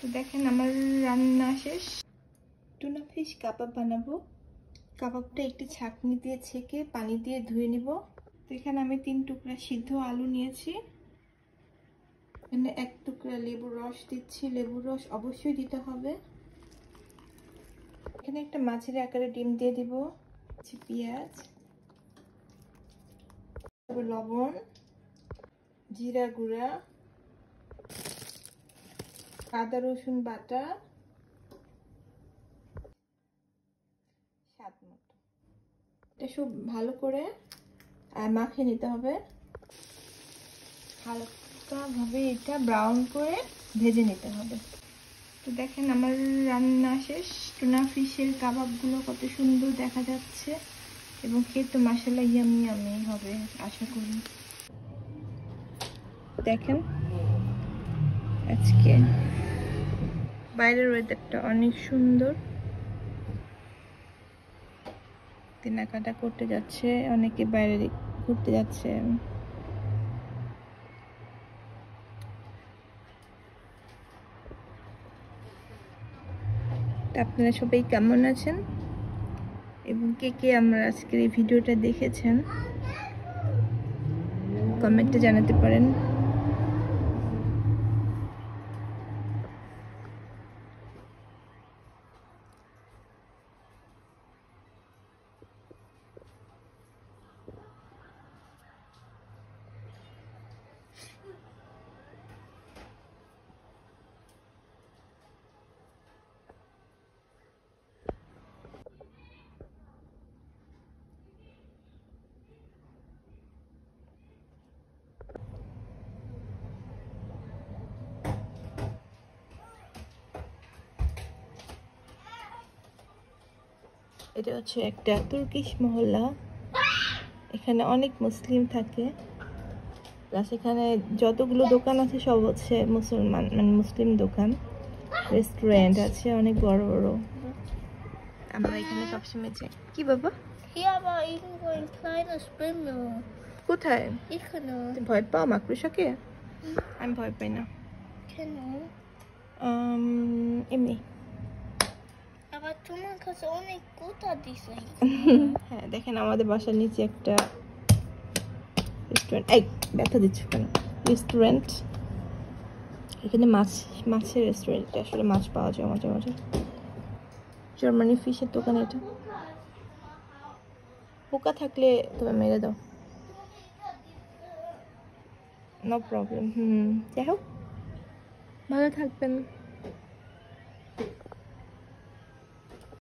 তো দেখেন আমার রান্না শেষ। টুনা ফিশ কাবাব বানাবো। কাবাবটা একটি ছাঁকনি দিয়ে ছেঁকে পানি দিয়ে ধুয়ে নিব। তো এখানে আমি 3 টুকরা সিদ্ধ আলু নিয়েছি। এখানে 1 টুকরা লেবুর রস দিচ্ছি। লেবুর রস অবশ্যই দিতে হবে। এখানে একটা মাছের আকারে ডিম দিয়ে দিব। পেঁয়াজ, তারপর লবণ, জিরা গুঁড়া, আদা রসুন বাটা, স্বাদ মতো। এটা সব ভালো করে মাখিয়ে নিতে হবে। হালকাভাবে এটা ব্রাউন করে ভেজে নিতে হবে। তো দেখেন আমার রান্না শেষ। টুনা ফিশের কাবাবগুলো কত সুন্দর দেখা যাচ্ছে এবং খেতে মাশাআল্লাহ ইয়ামি ইয়ামি হবে আশা করি। দেখেন আজকে বাইরের ওয়েদারটা অনেক সুন্দর। কেনাকাটা করতে যাচ্ছে, অনেকে বাইরে ঘুরতে যাচ্ছে। আপনারা সবাই কেমন আছেন এবং কে কে আমার আজকের এই ভিডিওটা দেখেছেন কমেন্টে জানাতে পারেন। এটা হচ্ছে একটা তুর্কিশ মহল্লা। এখানে অনেক মুসলিম থাকে, প্লাস এখানে যতগুলো দোকান আছে সব হচ্ছে মুসলমান, মানে মুসলিম দোকান। রেস্টুরেন্ট আছে অনেক বড় বড়। আমরা এখানে সবসময় যাই। কি বাবা? Hier war irgendwo ein kleiner Spindel. কোথায়? এখানে। তুমি ভয় পাও মাকড়সাকে? আমি ভয় পাই না। কেন? এমনি। Aber তোমার কাছে অনেক কুত্তা দিছে। হ্যাঁ দেখেন আমাদের বাসার নিচে একটা রেস্টুরেন্ট। এই ব্যথা দিচ্ছ কেন? রেস্টুরেন্ট। এখানে মাছের রেস্টুরেন্ট। আসলে মাছ পাওয়া যায় মজা মজা। জার্মানি ফিশের দোকান এটা। পোকা থাকলে তুমি মেরে দাও। No problem. যাই হোক, ভালো থাকবেন।